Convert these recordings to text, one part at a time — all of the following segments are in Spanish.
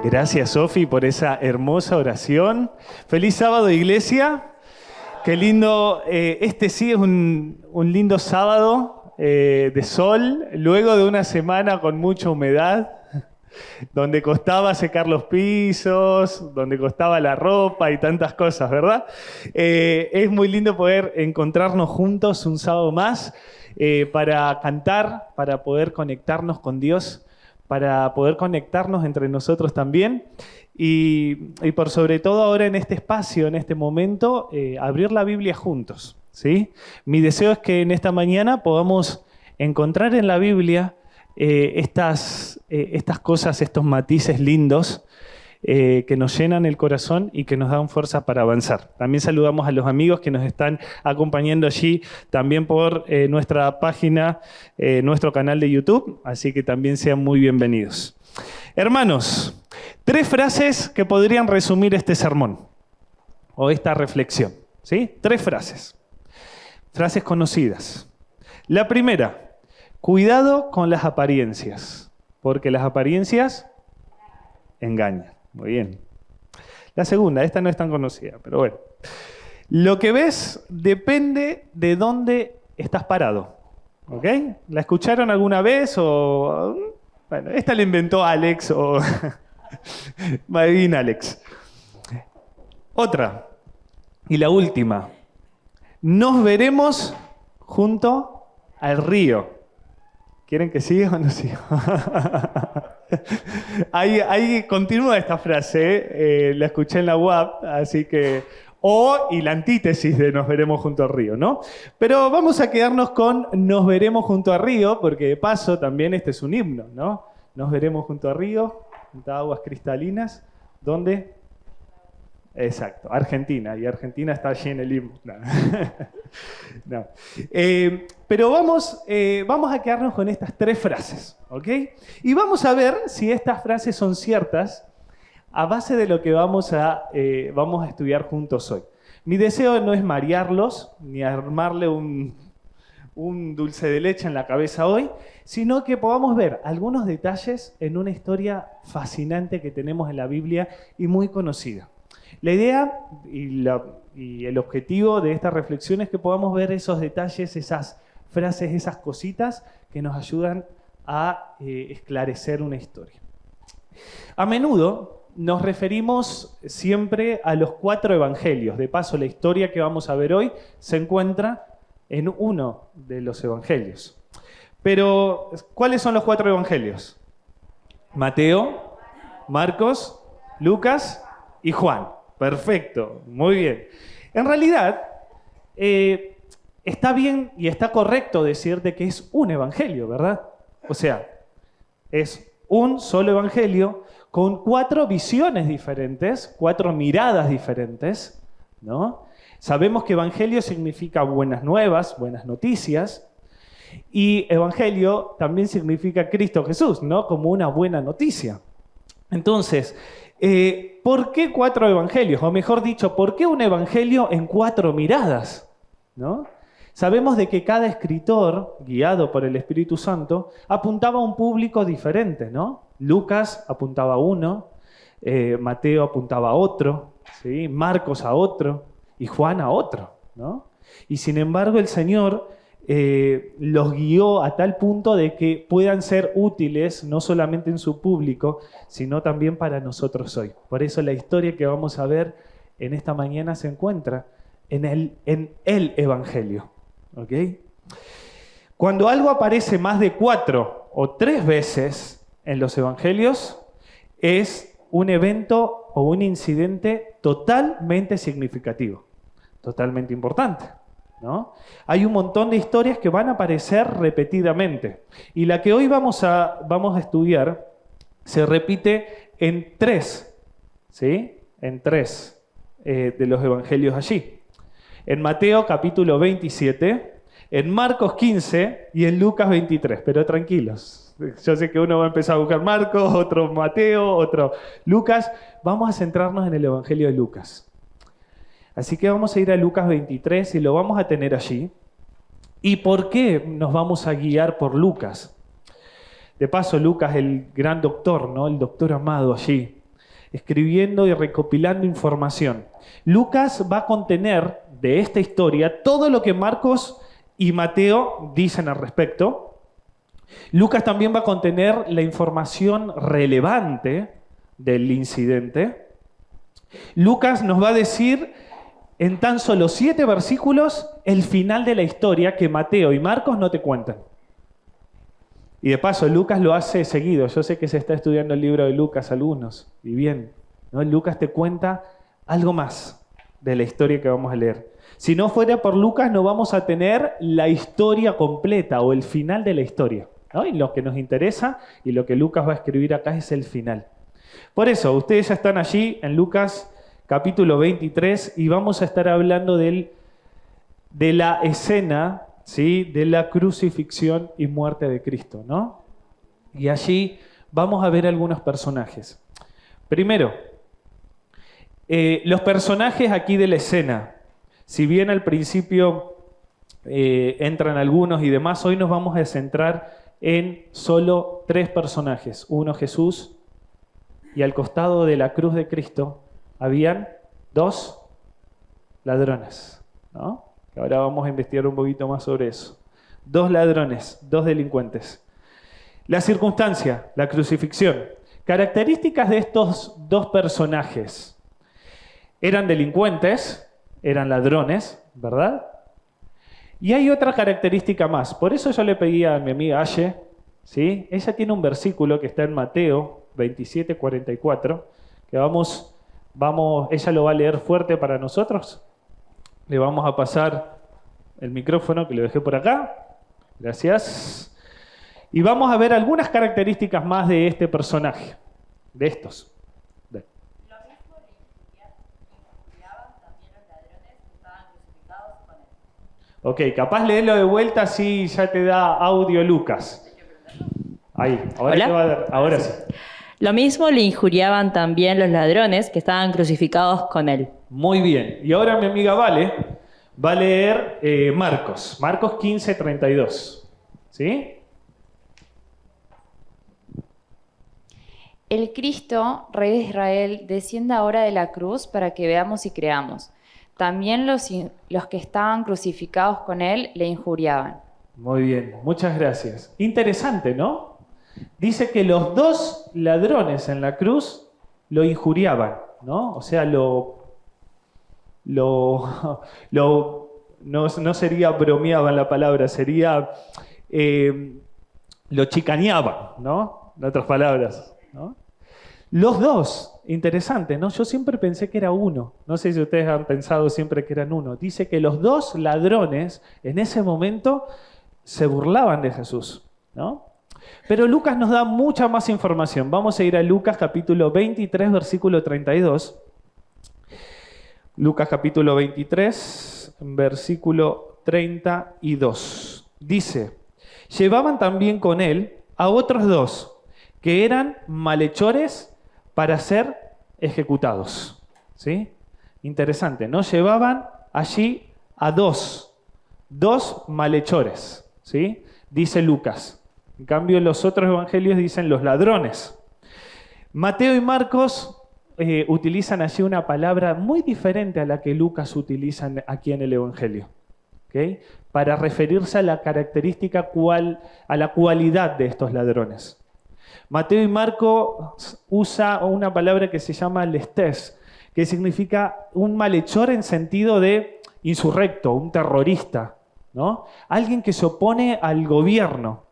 Gracias, Sofi, por esa hermosa oración. Feliz sábado, iglesia. Qué lindo. Este sí es un lindo sábado de sol, luego de una semana con mucha humedad, donde costaba secar los pisos, donde costaba la ropa y tantas cosas, ¿verdad? Es muy lindo poder encontrarnos juntos un sábado más para cantar, para poder conectarnos con Dios, para poder conectarnos entre nosotros también y por sobre todo ahora en este espacio, en este momento, abrir la Biblia juntos, ¿sí? Mi deseo es que en esta mañana podamos encontrar en la Biblia estas cosas, estos matices lindos que nos llenan el corazón y que nos dan fuerza para avanzar. También saludamos a los amigos que nos están acompañando allí, también por nuestra página, nuestro canal de YouTube, así que también sean muy bienvenidos. Hermanos, 3 frases que podrían resumir este sermón o esta reflexión, ¿sí? 3 frases. Frases conocidas. La primera: cuidado con las apariencias, porque las apariencias engañan. Muy bien. La segunda, esta no es tan conocida, pero bueno. Lo que ves depende de dónde estás parado. ¿Ok? ¿La escucharon alguna vez? O bueno, esta la inventó Alex o Madin Alex. Otra, y la última. Nos veremos junto al río. ¿Quieren que siga o no siga? Ahí continúa esta frase, la escuché en la UAP, así que... y la antítesis de nos veremos junto al río, ¿no? Pero vamos a quedarnos con nos veremos junto al río, porque de paso también este es un himno, ¿no? Nos veremos junto al río, junto a aguas cristalinas, ¿dónde? Exacto, Argentina, y Argentina está allí en el himno. No. No. Pero vamos a quedarnos con estas 3 frases, ¿ok? Y vamos a ver si estas frases son ciertas a base de lo que vamos a estudiar juntos hoy. Mi deseo no es marearlos, ni armarle un dulce de leche en la cabeza hoy, sino que podamos ver algunos detalles en una historia fascinante que tenemos en la Biblia y muy conocida. La idea y el objetivo de esta reflexión es que podamos ver esos detalles, esas frases, esas cositas que nos ayudan a esclarecer una historia. A menudo nos referimos siempre a los 4 evangelios. De paso, la historia que vamos a ver hoy se encuentra en uno de los evangelios. Pero, ¿cuáles son los 4 evangelios? Mateo, Marcos, Lucas y Juan. Perfecto, muy bien. En realidad, está bien y está correcto decir de que es un evangelio, ¿verdad? O sea, es un solo evangelio con 4 visiones diferentes, 4 miradas diferentes, ¿no? Sabemos que evangelio significa buenas nuevas, buenas noticias, y evangelio también significa Cristo Jesús, ¿no? Como una buena noticia. Entonces, ¿por qué 4 evangelios? O mejor dicho, ¿por qué un evangelio en 4 miradas? ¿No? Sabemos de que cada escritor, guiado por el Espíritu Santo, apuntaba a un público diferente, ¿no? Lucas apuntaba a uno, Mateo apuntaba a otro, ¿sí? Marcos a otro y Juan a otro, ¿no? Y sin embargo el Señor los guió a tal punto de que puedan ser útiles no solamente en su público, sino también para nosotros hoy. Por eso la historia que vamos a ver en esta mañana se encuentra en el Evangelio. ¿Ok? Cuando algo aparece más de 4 o 3 veces en los Evangelios, es un evento o un incidente totalmente significativo, totalmente importante, ¿no? Hay un montón de historias que van a aparecer repetidamente. Y la que hoy vamos a estudiar se repite en 3, ¿sí? En 3 de los evangelios allí. En Mateo capítulo 27, en Marcos 15 y en Lucas 23. Pero tranquilos, yo sé que uno va a empezar a buscar Marcos, otro Mateo, otro Lucas. Vamos a centrarnos en el evangelio de Lucas. Así que vamos a ir a Lucas 23 y lo vamos a tener allí. ¿Y por qué nos vamos a guiar por Lucas? De paso, Lucas, el gran doctor, ¿no? El doctor amado allí. escribiendo y recopilando información. Lucas va a contener de esta historia todo lo que Marcos y Mateo dicen al respecto. Lucas también va a contener la información relevante del incidente. Lucas nos va a decir en tan solo 7 versículos el final de la historia que Mateo y Marcos no te cuentan. Y de paso, Lucas lo hace seguido. Yo sé que se está estudiando el libro de Lucas algunos, y bien, ¿no? Lucas te cuenta algo más de la historia que vamos a leer. Si no fuera por Lucas, no vamos a tener la historia completa o el final de la historia, ¿no? Y lo que nos interesa y lo que Lucas va a escribir acá es el final. Por eso, ustedes ya están allí en Lucas capítulo 23 y vamos a estar hablando de la escena, ¿sí?, de la crucifixión y muerte de Cristo, ¿no? Y allí vamos a ver algunos personajes. Primero, los personajes aquí de la escena. Si bien al principio entran algunos y demás, hoy nos vamos a centrar en solo 3 personajes. Uno, Jesús, y al costado de la cruz de Cristo habían 2 ladrones, ¿no? Ahora vamos a investigar un poquito más sobre eso. 2 ladrones, 2 delincuentes. La circunstancia, la crucifixión. Características de estos 2 personajes. Eran delincuentes, eran ladrones, ¿verdad? Y hay otra característica más. Por eso yo le pedí a mi amiga Aye, ¿sí? Ella tiene un versículo que está en Mateo 27:44, que ella lo va a leer fuerte para nosotros. Le vamos a pasar el micrófono que lo dejé por acá. Gracias. Y vamos a ver algunas características más de este personaje, de estos. Lo mismo le injuriaban también los ladrones que estaban crucificados con él. Ok, capaz leerlo de vuelta así ya te da audio Lucas. Ahí, ahora ¿Hola? te va a dar, ahora sí. Lo mismo le injuriaban también los ladrones que estaban crucificados con él. Muy bien. Y ahora mi amiga Vale va a leer Marcos 15:32. ¿Sí? El Cristo, Rey de Israel, desciende ahora de la cruz para que veamos y creamos. También los que estaban crucificados con él le injuriaban. Muy bien, muchas gracias. Interesante, ¿no? Dice que los 2 ladrones en la cruz lo injuriaban, ¿no? O sea, no sería bromeaban la palabra, sería lo chicaneaban, ¿no? En otras palabras, ¿no? Los 2, interesante, ¿no? Yo siempre pensé que era uno. No sé si ustedes han pensado siempre que eran uno. Dice que los 2 ladrones en ese momento se burlaban de Jesús, ¿no? Pero Lucas nos da mucha más información. Vamos a ir a Lucas capítulo 23, versículo 32. Lucas capítulo 23, versículo 32. Dice, llevaban también con él a otros 2 que eran malhechores para ser ejecutados. ¿Sí? Interesante, ¿no? Llevaban allí a 2 malhechores, ¿sí? Dice Lucas. En cambio, los otros evangelios dicen los ladrones. Mateo y Marcos utilizan allí una palabra muy diferente a la que Lucas utiliza aquí en el evangelio, ¿okay? Para referirse a la característica a la cualidad de estos ladrones. Mateo y Marcos usa una palabra que se llama lestés, que significa un malhechor en sentido de insurrecto, un terrorista, ¿no? Alguien que se opone al gobierno,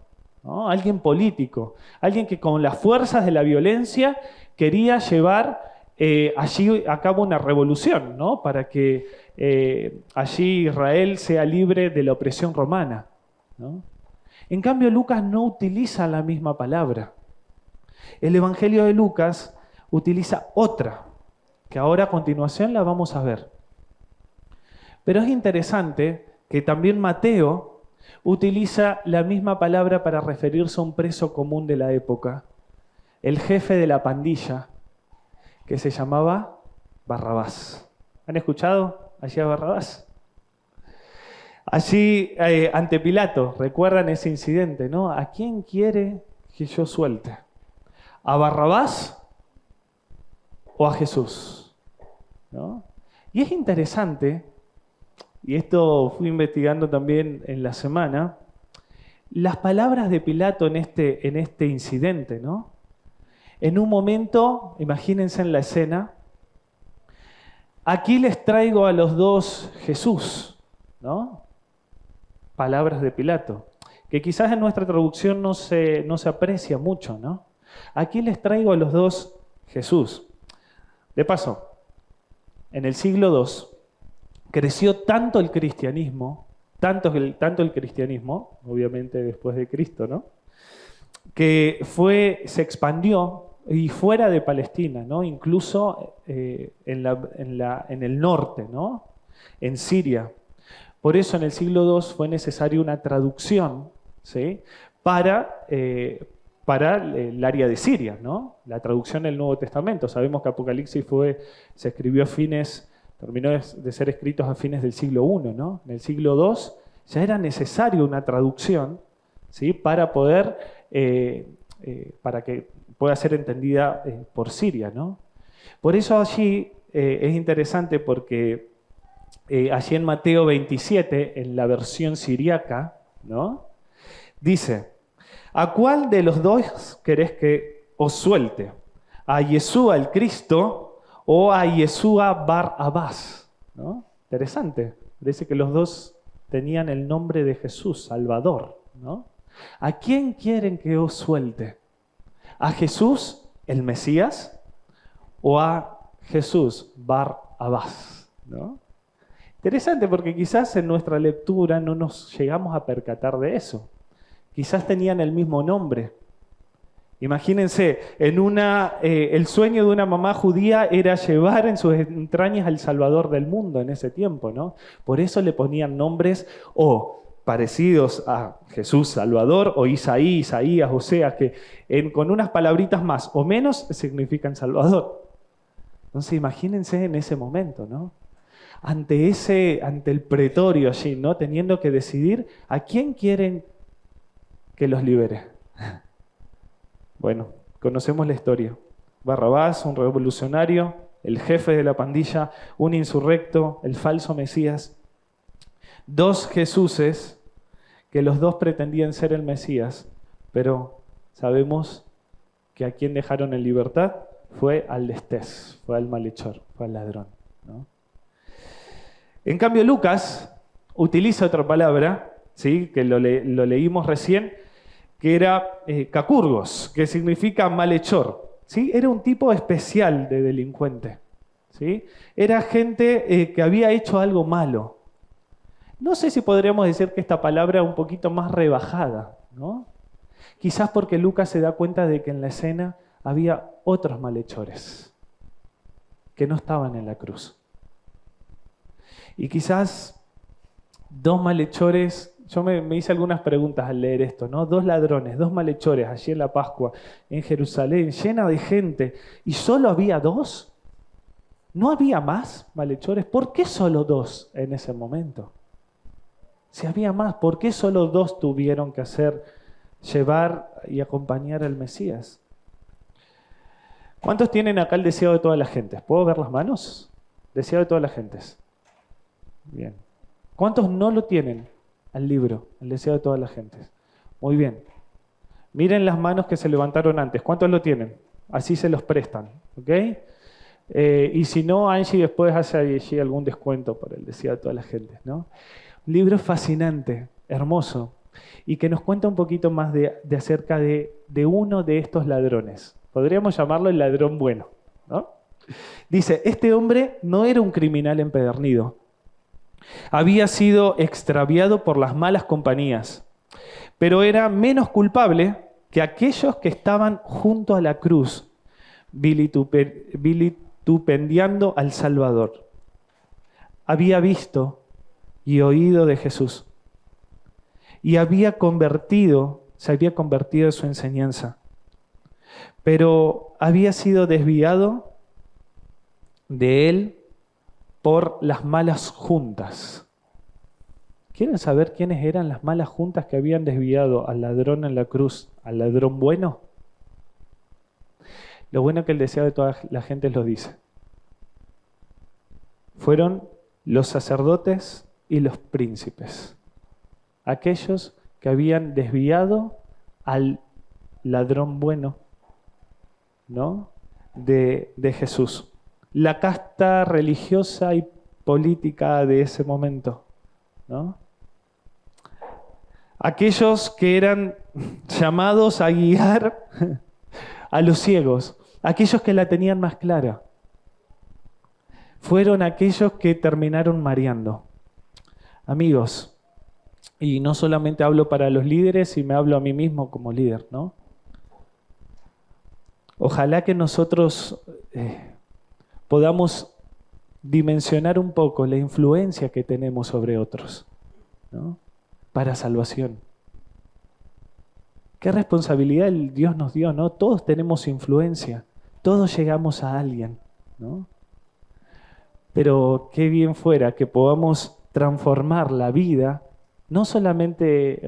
¿no? Alguien político, alguien que con las fuerzas de la violencia quería llevar allí a cabo una revolución, ¿no? Para que allí Israel sea libre de la opresión romana, ¿no? En cambio, Lucas no utiliza la misma palabra. El Evangelio de Lucas utiliza otra, que ahora a continuación la vamos a ver. Pero es interesante que también Mateo utiliza la misma palabra para referirse a un preso común de la época, el jefe de la pandilla, que se llamaba Barrabás. ¿Han escuchado allí a Barrabás? Allí ante Pilato, recuerdan ese incidente, ¿no? ¿A quién quiere que yo suelte? ¿A Barrabás o a Jesús? ¿No? Y es interesante, y esto fui investigando también en la semana, las palabras de Pilato en este incidente, ¿no? En un momento, imagínense en la escena, aquí les traigo a los dos Jesús, ¿no? Palabras de Pilato, que quizás en nuestra traducción no se aprecia mucho, ¿no? Aquí les traigo a los dos Jesús. De paso, en el siglo II creció tanto el cristianismo, tanto el cristianismo, obviamente después de Cristo, ¿no? Que se expandió y fuera de Palestina, ¿no? Incluso en el norte, ¿no? En Siria. Por eso en el siglo II fue necesaria una traducción, ¿sí? Para el área de Siria, ¿no? La traducción del Nuevo Testamento. Sabemos que Apocalipsis se escribió terminó de ser escritos a fines del siglo I, ¿no? En el siglo II ya era necesaria una traducción, ¿sí? Para que pueda ser entendida por Siria, ¿no? Por eso allí es interesante porque allí en Mateo 27, en la versión siriaca, ¿no? Dice: ¿a cuál de los dos querés que os suelte? ¿A Yeshua el Cristo o a Yeshua Bar Abás? ¿No? Interesante. Dice que los dos tenían el nombre de Jesús, Salvador, ¿no? ¿A quién quieren que os suelte? ¿A Jesús el Mesías o a Jesús Bar Abás? ¿No? Interesante porque quizás en nuestra lectura no nos llegamos a percatar de eso. Quizás tenían el mismo nombre. Imagínense, el sueño de una mamá judía era llevar en sus entrañas al Salvador del mundo en ese tiempo, ¿no? Por eso le ponían nombres o parecidos a Jesús Salvador o Isaí, Isaías, Oseas, que con unas palabritas más o menos significan Salvador. Entonces imagínense en ese momento, ¿no? Ante el pretorio allí, ¿no? Teniendo que decidir a quién quieren que los libere. Bueno, conocemos la historia. Barrabás, un revolucionario, el jefe de la pandilla, un insurrecto, el falso Mesías. Dos Jesuses que los dos pretendían ser el Mesías, pero sabemos que a quien dejaron en libertad fue al destés, fue al malhechor, fue al ladrón, ¿no? En cambio, Lucas utiliza otra palabra, ¿sí? Que lo leímos recién, que era cacurgos, que significa malhechor, ¿sí? Era un tipo especial de delincuente, ¿sí? Era gente que había hecho algo malo. No sé si podríamos decir que esta palabra es un poquito más rebajada, ¿no? Quizás porque Lucas se da cuenta de que en la escena había otros malhechores que no estaban en la cruz. Y quizás dos malhechores, yo me hice algunas preguntas al leer esto, ¿no? Dos ladrones, dos malhechores allí en la Pascua, en Jerusalén, llena de gente, y solo había dos. ¿No había más malhechores? ¿Por qué solo dos en ese momento? Si había más, ¿por qué solo dos tuvieron que llevar y acompañar al Mesías? ¿Cuántos tienen acá el deseo de todas las gentes? ¿Puedo ver las manos? Deseo de todas las gentes. Bien. ¿Cuántos no lo tienen al libro, el deseo de todas las gentes? Muy bien. Miren las manos que se levantaron antes. ¿Cuántos lo tienen? Así se los prestan, ¿ok? Y si no, Angie después hace allí algún descuento por el deseo de todas las gentes, ¿no? Un libro fascinante, hermoso, y que nos cuenta un poquito más de acerca de uno de estos ladrones. Podríamos llamarlo el ladrón bueno, ¿no? Dice, este hombre no era un criminal empedernido. Había sido extraviado por las malas compañías, pero era menos culpable que aquellos que estaban junto a la cruz, vitupendiando al Salvador. Había visto y oído de Jesús y se había convertido en su enseñanza, pero había sido desviado de él por las malas juntas. ¿Quieren saber quiénes eran las malas juntas que habían desviado al ladrón en la cruz, al ladrón bueno? Lo bueno que el deseo de toda la gente lo dice. Fueron los sacerdotes y los príncipes, aquellos que habían desviado al ladrón bueno, ¿no? de Jesús. La casta religiosa y política de ese momento, ¿no? Aquellos que eran llamados a guiar a los ciegos, aquellos que la tenían más clara, fueron aquellos que terminaron mareando. Amigos, y no solamente hablo para los líderes, y me hablo a mí mismo como líder, ¿no? Ojalá que nosotros podamos dimensionar un poco la influencia que tenemos sobre otros, ¿no? Para salvación. ¿Qué responsabilidad Dios nos dio, no? Todos tenemos influencia, todos llegamos a alguien, ¿no? Pero qué bien fuera que podamos transformar la vida, no solamente,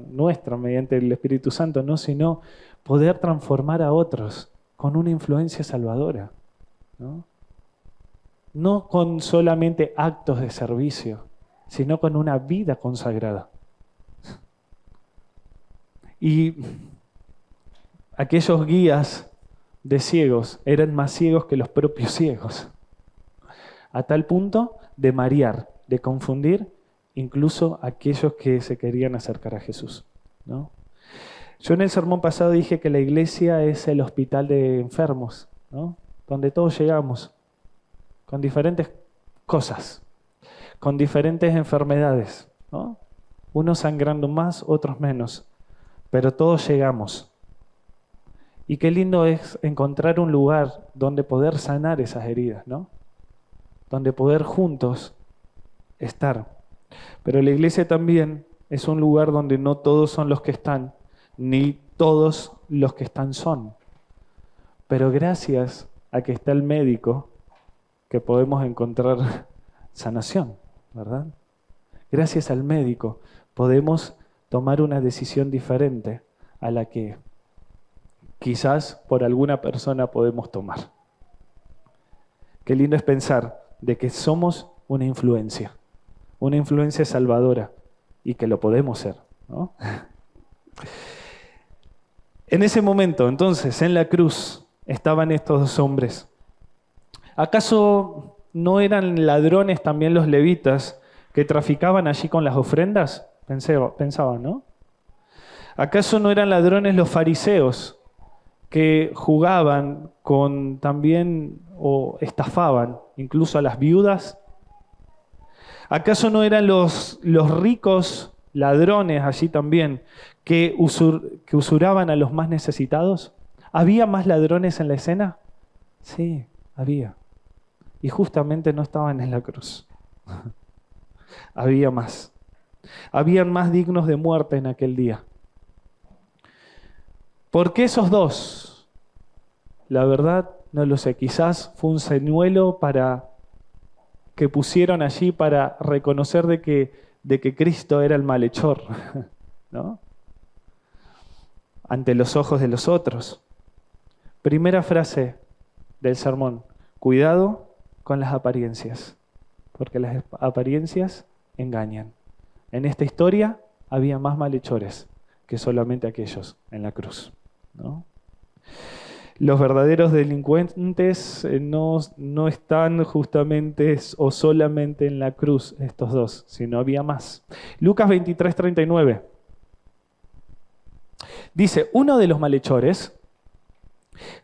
nuestra, mediante el Espíritu Santo, ¿no? Sino poder transformar a otros con una influencia salvadora, ¿no? No con solamente actos de servicio, sino con una vida consagrada. Y aquellos guías de ciegos eran más ciegos que los propios ciegos, a tal punto de marear, de confundir incluso a aquellos que se querían acercar a Jesús, ¿no? Yo en el sermón pasado dije que la iglesia es el hospital de enfermos, ¿no? Donde todos llegamos con diferentes cosas, con diferentes enfermedades, ¿no? Unos sangrando más, otros menos, pero todos llegamos. Y qué lindo es encontrar un lugar donde poder sanar esas heridas, ¿no? Donde poder juntos estar. Pero la iglesia también es un lugar donde no todos son los que están, ni todos los que están son. Pero gracias a que está el médico, que podemos encontrar sanación, ¿verdad? Gracias al médico podemos tomar una decisión diferente a la que quizás por alguna persona podemos tomar. Qué lindo es pensar de que somos una influencia salvadora y que lo podemos ser, ¿no? En ese momento, entonces, en la cruz estaban estos dos hombres. ¿Acaso no eran ladrones también los levitas que traficaban allí con las ofrendas? Pensaban, ¿no? ¿Acaso no eran ladrones los fariseos que jugaban con también o estafaban incluso a las viudas? ¿Acaso no eran los ricos ladrones allí también que usuraban a los más necesitados? ¿Había más ladrones en la escena? Sí, había. Y justamente no estaban en la cruz. Había más. Habían más dignos de muerte en aquel día. ¿Por qué esos dos? La verdad, no lo sé. Quizás fue un señuelo que pusieron allí para reconocer de que Cristo era el malhechor, ¿no? Ante los ojos de los otros. Primera frase del sermón: cuidado con las apariencias, porque las apariencias engañan. En esta historia había más malhechores que solamente aquellos en la cruz, ¿no? Los verdaderos delincuentes no están justamente o solamente en la cruz, estos dos, sino había más. Lucas 23:39 dice: uno de los malhechores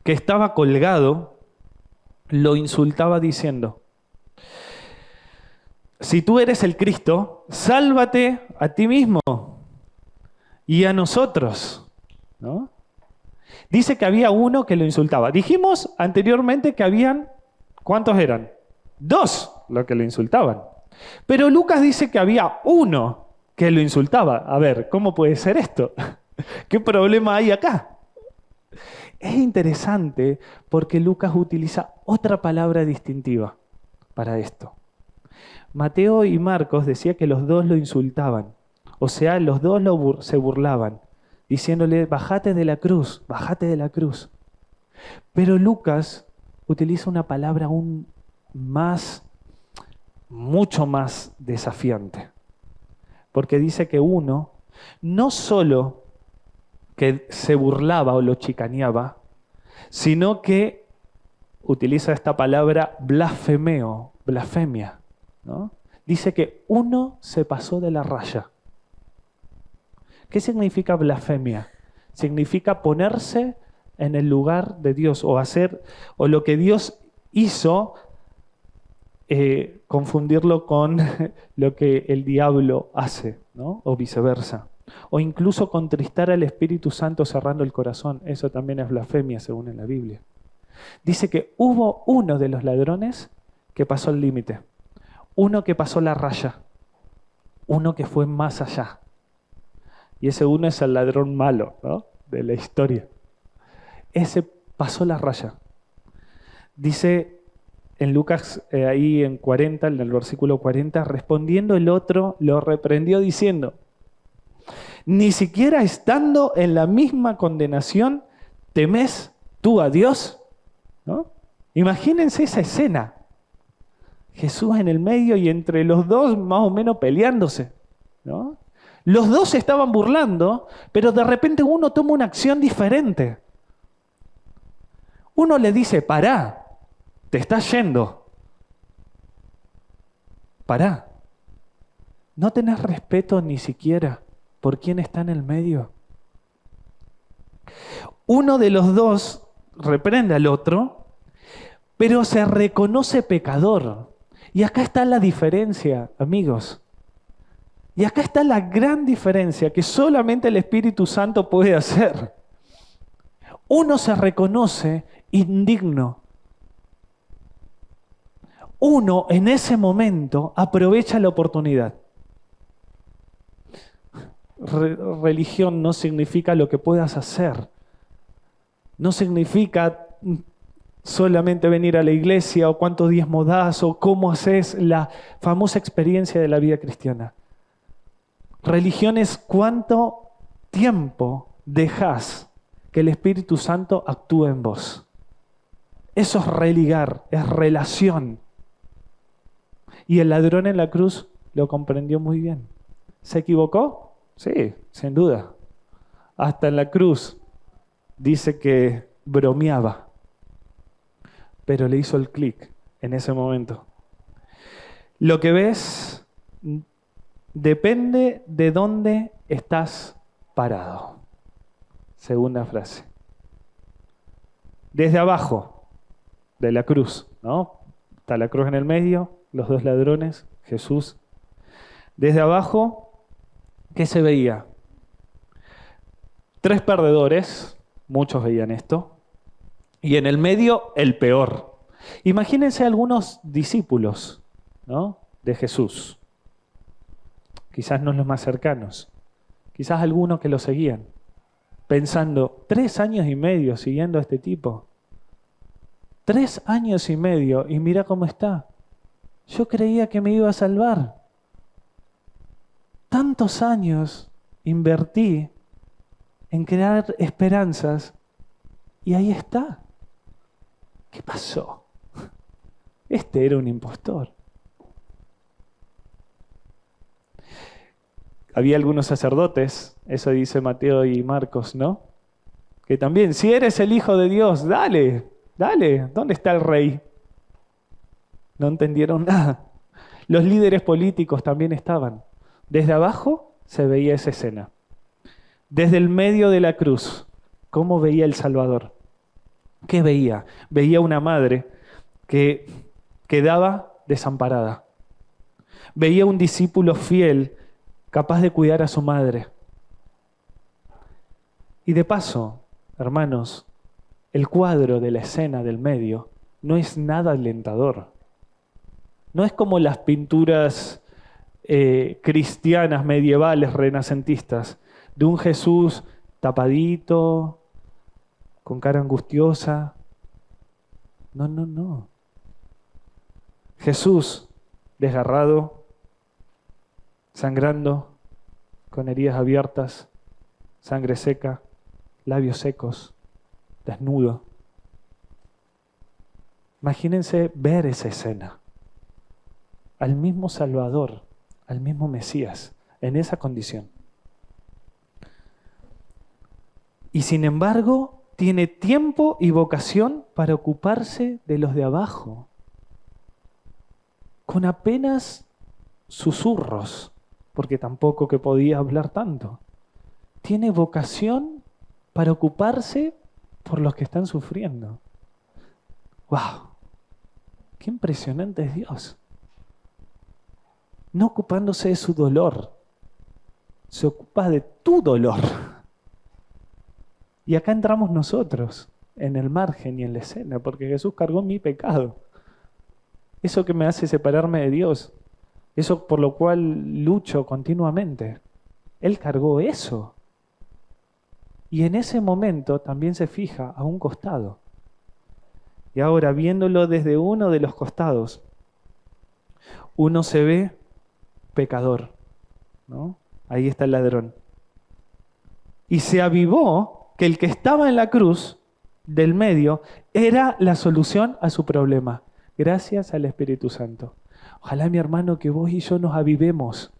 que estaba colgado lo insultaba diciendo: si tú eres el Cristo, sálvate a ti mismo y a nosotros, ¿no? Dice que había uno que lo insultaba. Dijimos anteriormente que habían, ¿cuántos eran? Dos los que lo insultaban. Pero Lucas dice que había uno que lo insultaba. A ver, ¿cómo puede ser esto? ¿Qué problema hay acá? Es interesante porque Lucas utiliza otra palabra distintiva para esto. Mateo y Marcos decía que los dos lo insultaban. O sea, los dos se burlaban, diciéndole: bájate de la cruz, bájate de la cruz. Pero Lucas utiliza una palabra aún más, mucho más desafiante. Porque dice que uno no solo que se burlaba o lo chicaneaba, sino que utiliza esta palabra blasfemia, ¿no? Dice que uno se pasó de la raya. ¿Qué significa blasfemia? Significa ponerse en el lugar de Dios o hacer, o lo que Dios hizo, confundirlo con lo que el diablo hace, ¿no? O viceversa. O incluso contristar al Espíritu Santo cerrando el corazón. Eso también es blasfemia según en la Biblia. Dice que hubo uno de los ladrones que pasó el límite. Uno que pasó la raya. Uno que fue más allá. Y ese uno es el ladrón malo, ¿no? De la historia. Ese pasó la raya. Dice en Lucas, ahí en 40, en el versículo 40, respondiendo el otro, lo reprendió diciendo: ni siquiera estando en la misma condenación, ¿temes tú a Dios? ¿No? Imagínense esa escena. Jesús en el medio y entre los dos más o menos peleándose, ¿no? Los dos se estaban burlando, pero de repente uno toma una acción diferente. Uno le dice: pará, te estás yendo. Pará. No tenés respeto ni siquiera por quién está en el medio. Uno de los dos reprende al otro, pero se reconoce pecador. Y acá está la diferencia, amigos. Y acá está la gran diferencia que solamente el Espíritu Santo puede hacer. Uno se reconoce indigno. Uno en ese momento aprovecha la oportunidad. Religión no significa lo que puedas hacer. No significa solamente venir a la iglesia o cuántos diezmos das o cómo haces la famosa experiencia de la vida cristiana. Religión es cuánto tiempo dejas que el Espíritu Santo actúe en vos. Eso es religar, es relación. Y el ladrón en la cruz lo comprendió muy bien. ¿Se equivocó? Sí, sin duda. Hasta en la cruz dice que bromeaba, pero le hizo el clic en ese momento. Lo que ves depende de dónde estás parado. Segunda frase. Desde abajo de la cruz, ¿no? Está la cruz en el medio, los dos ladrones, Jesús. Desde abajo, ¿qué se veía? 3 perdedores, muchos veían esto, y en el medio el peor. Imagínense algunos discípulos, ¿no? De Jesús. Quizás no los más cercanos, quizás algunos que lo seguían, pensando: 3 años y medio siguiendo a este tipo. 3 años y medio y mira cómo está. Yo creía que me iba a salvar. Tantos años invertí en crear esperanzas y ahí está. ¿Qué pasó? Este era un impostor. Había algunos sacerdotes, eso dice Mateo y Marcos, ¿no? Que también, si eres el Hijo de Dios, dale, ¿dónde está el rey? No entendieron nada. Los líderes políticos también estaban. Desde abajo se veía esa escena. Desde el medio de la cruz, ¿cómo veía el Salvador? ¿Qué veía? Veía una madre que quedaba desamparada. Veía un discípulo fiel, capaz de cuidar a su madre. Y de paso, hermanos, el cuadro de la escena del medio no es nada alentador. No es como las pinturas cristianas, medievales, renacentistas, de un Jesús tapadito, con cara angustiosa. No. Jesús desgarrado, sangrando, con heridas abiertas, sangre seca, labios secos, desnudo, Imagínense ver esa escena. Al mismo Salvador, al mismo Mesías, en esa condición. Y sin embargo, tiene tiempo y vocación para ocuparse de los de abajo. Con apenas susurros, porque tampoco que podía hablar tanto. Tiene vocación para ocuparse por los que están sufriendo. ¡Wow! ¡Qué impresionante es Dios! No ocupándose de su dolor, se ocupa de tu dolor. Y acá entramos nosotros, en el margen y en la escena, porque Jesús cargó mi pecado. Eso que me hace separarme de Dios, eso por lo cual lucho continuamente. Él cargó eso. Y en ese momento también se fija a un costado. Y ahora, viéndolo desde uno de los costados, uno se ve pecador, ¿no? Ahí está el ladrón. Y se avivó que el que estaba en la cruz del medio era la solución a su problema. Gracias al Espíritu Santo. Ojalá, mi hermano, que vos y yo nos avivemos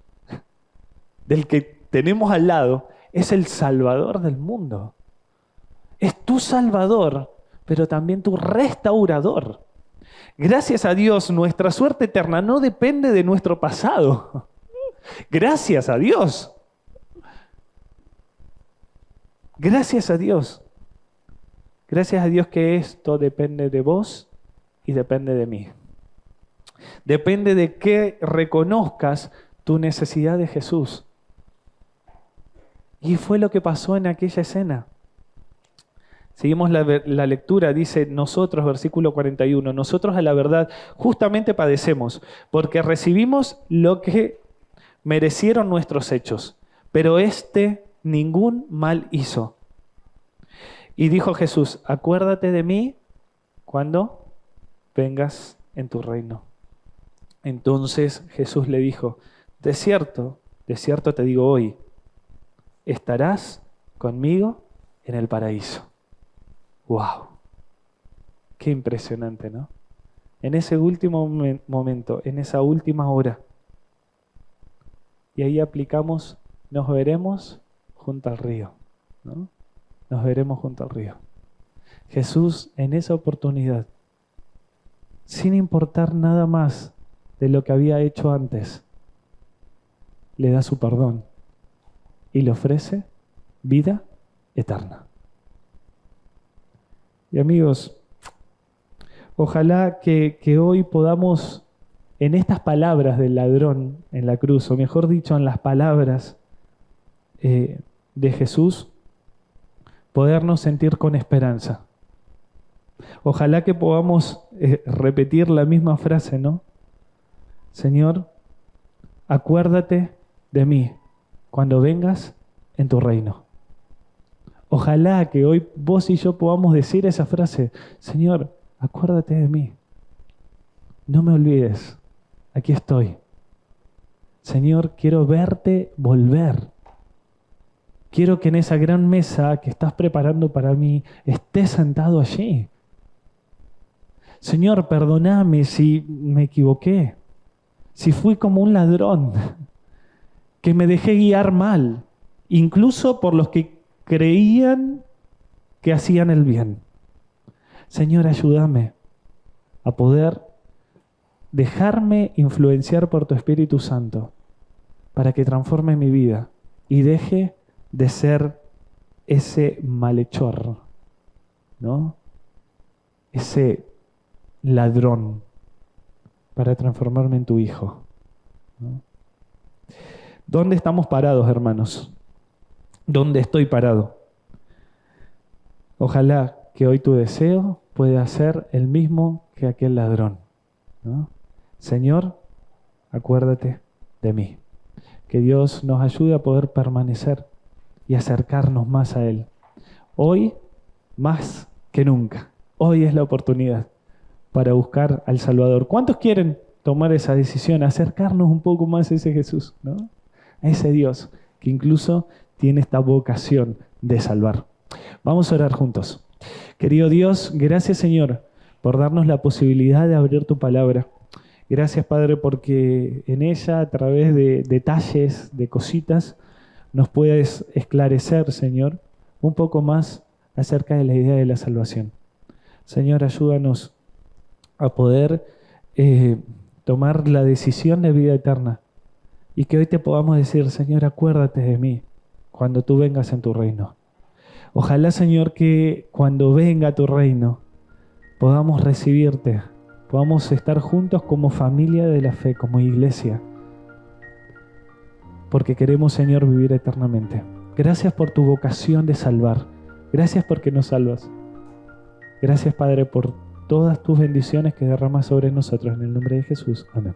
del que tenemos al lado. Es el Salvador del mundo. Es tu Salvador, pero también tu restaurador. Gracias a Dios, nuestra suerte eterna no depende de nuestro pasado. Gracias a Dios. Gracias a Dios. Gracias a Dios que esto depende de vos y depende de mí. Depende de que reconozcas tu necesidad de Jesús. Y fue lo que pasó en aquella escena. Seguimos la lectura, dice nosotros, versículo 41, nosotros a la verdad justamente padecemos, porque recibimos lo que merecieron nuestros hechos, pero ningún mal hizo. Y dijo Jesús, acuérdate de mí cuando vengas en tu reino. Entonces Jesús le dijo, de cierto te digo hoy, estarás conmigo en el paraíso. ¡Wow! Qué impresionante, ¿no? En ese último momento, en esa última hora. Y ahí aplicamos, nos veremos junto al río, ¿no? Nos veremos junto al río. Jesús en esa oportunidad, sin importar nada más de lo que había hecho antes, le da su perdón y le ofrece vida eterna. Y amigos, ojalá que hoy podamos, en estas palabras del ladrón en la cruz, o mejor dicho, en las palabras de Jesús, podernos sentir con esperanza. Ojalá que podamos repetir la misma frase, ¿no? Señor, acuérdate de mí cuando vengas en tu reino. Ojalá que hoy vos y yo podamos decir esa frase, Señor, acuérdate de mí. No me olvides, aquí estoy. Señor, quiero verte volver. Quiero que en esa gran mesa que estás preparando para mí estés sentado allí. Señor, perdóname si me equivoqué, si fui como un ladrón, que me dejé guiar mal, incluso por los que creían que hacían el bien. Señor, ayúdame a poder dejarme influenciar por tu Espíritu Santo para que transforme mi vida y deje de ser ese malhechor, ¿no? Ese ladrón, para transformarme en tu hijo, ¿no? ¿Dónde estamos parados, hermanos? ¿Dónde estoy parado? Ojalá que hoy tu deseo pueda ser el mismo que aquel ladrón, ¿no? Señor, acuérdate de mí. Que Dios nos ayude a poder permanecer y acercarnos más a Él. Hoy, más que nunca, hoy es la oportunidad para buscar al Salvador. ¿Cuántos quieren tomar esa decisión, acercarnos un poco más a ese Jesús, ¿no? A ese Dios que incluso tiene esta vocación de salvar? Vamos a orar juntos. Querido Dios, gracias, Señor, por darnos la posibilidad de abrir tu palabra. Gracias, Padre, porque en ella, a través de detalles, de cositas, nos puedes esclarecer, Señor, un poco más acerca de la idea de la salvación. Señor, ayúdanos a poder tomar la decisión de vida eterna y que hoy te podamos decir, Señor, acuérdate de mí cuando tú vengas en tu reino. Ojalá, Señor, que cuando venga tu reino podamos recibirte, podamos estar juntos como familia de la fe, como iglesia, porque queremos, Señor, vivir eternamente. Gracias por tu vocación de salvar. Gracias porque nos salvas. Gracias, Padre, por todas tus bendiciones que derramas sobre nosotros. En el nombre de Jesús. Amén.